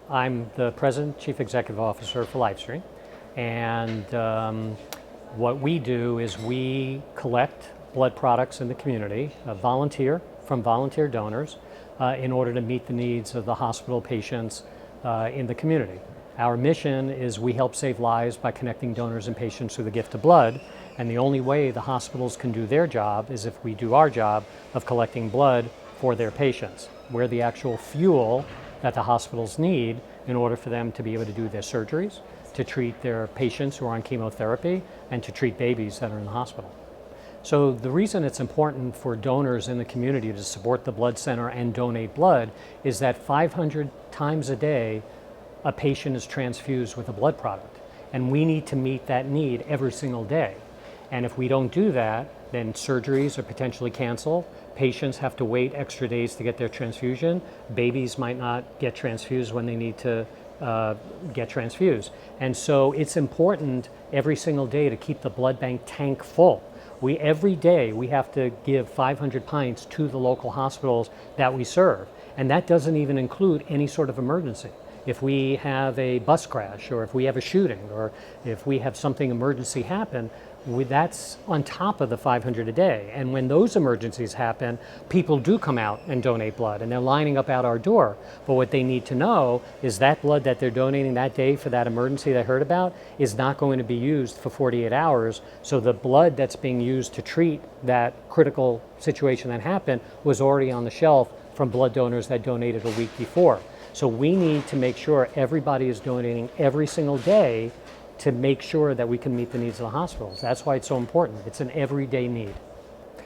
I'm the President, Chief Executive Officer for LifeStream, and what we do is we collect blood products in the community, from volunteer donors, in order to meet the needs of the hospital patients in the community. Our mission is we help save lives by connecting donors and patients through the gift of blood, and the only way the hospitals can do their job is if we do our job of collecting blood for their patients. We're the actual fuel that the hospitals need in order for them to be able to do their surgeries, to treat their patients who are on chemotherapy, and to treat babies that are in the hospital. So the reason it's important for donors in the community to support the blood center and donate blood is that 500 times a day, a patient is transfused with a blood product. And we need to meet that need every single day. And if we don't do that, then surgeries are potentially canceled. Patients have to wait extra days to get their transfusion. Babies might not get transfused when they need to get transfused. And so it's important every single day to keep the blood bank tank full. Every day we have to give 500 pints to the local hospitals that we serve. And that doesn't even include any sort of emergency. If we have a bus crash, or if we have a shooting, or if we have something emergency happen, that's on top of the 500 a day. And when those emergencies happen, people do come out and donate blood, and they're lining up out our door. But what they need to know is that blood that they're donating that day for that emergency they heard about is not going to be used for 48 hours. So the blood that's being used to treat that critical situation that happened was already on the shelf from blood donors that donated a week before. So we need to make sure everybody is donating every single day to make sure that we can meet the needs of the hospitals. That's why it's so important. It's an everyday need.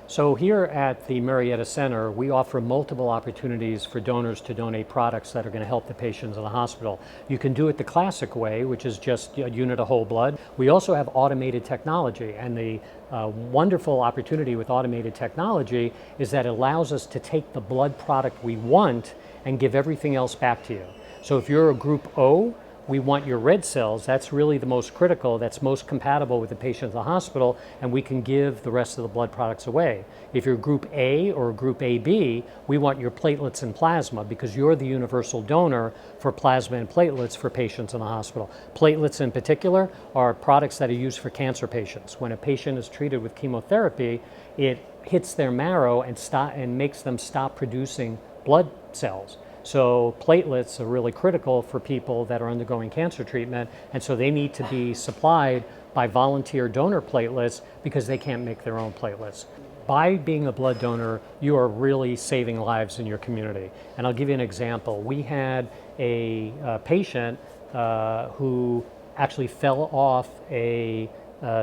So here at the Murrieta Center, we offer multiple opportunities for donors to donate products that are going to help the patients in the hospital. You can do it the classic way, which is just a unit of whole blood. We also have automated technology, and the wonderful opportunity with automated technology is that it allows us to take the blood product we want and give everything else back to you. So if you're a group O, we want your red cells. That's really the most critical, that's most compatible with the patient in the hospital, and we can give the rest of the blood products away. If you're group A or group AB, we want your platelets and plasma, because you're the universal donor for plasma and platelets for patients in the hospital. Platelets in particular are products that are used for cancer patients. When a patient is treated with chemotherapy, it hits their marrow and makes them stop producing blood cells. So platelets are really critical for people that are undergoing cancer treatment, and so they need to be supplied by volunteer donor platelets because they can't make their own platelets. By being a blood donor, you are really saving lives in your community. And I'll give you an example. We had a patient who actually fell off a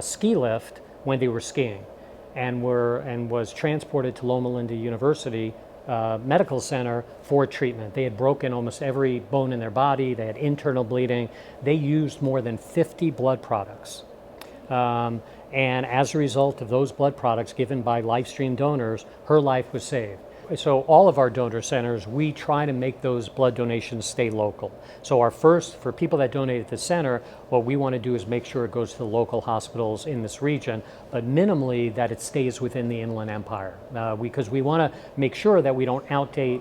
ski lift when they were skiing and was transported to Loma Linda University Medical Center for treatment. They had broken almost every bone in their body. They had internal bleeding. They used more than 50 blood products. And as a result of those blood products given by LifeStream donors, her life was saved. So all of our donor centers, we try to make those blood donations stay local. So for people that donate at the center, what we want to do is make sure it goes to the local hospitals in this region, but minimally that it stays within the Inland Empire, because we want to make sure that we don't outdate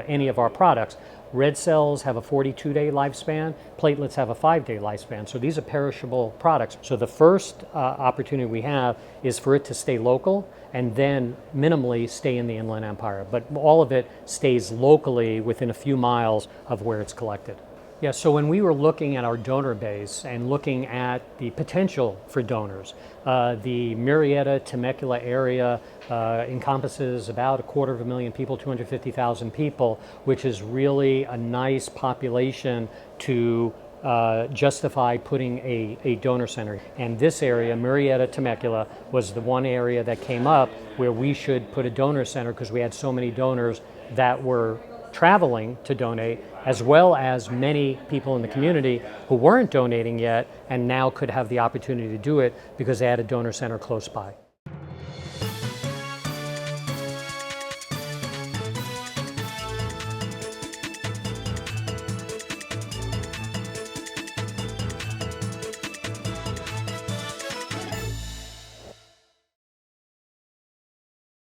any of our products. Red cells have a 42-day lifespan, platelets have a 5-day lifespan, so these are perishable products. So the first opportunity we have is for it to stay local and then minimally stay in the Inland Empire, but all of it stays locally within a few miles of where it's collected. Yeah, so when we were looking at our donor base and looking at the potential for donors, the Murrieta-Temecula area encompasses about 250,000 people, 250,000 people, which is really a nice population to justify putting a donor center. And this area, Murrieta-Temecula, was the one area that came up where we should put a donor center because we had so many donors that were traveling to donate, as well as many people in the community who weren't donating yet and now could have the opportunity to do it because they had a donor center close by.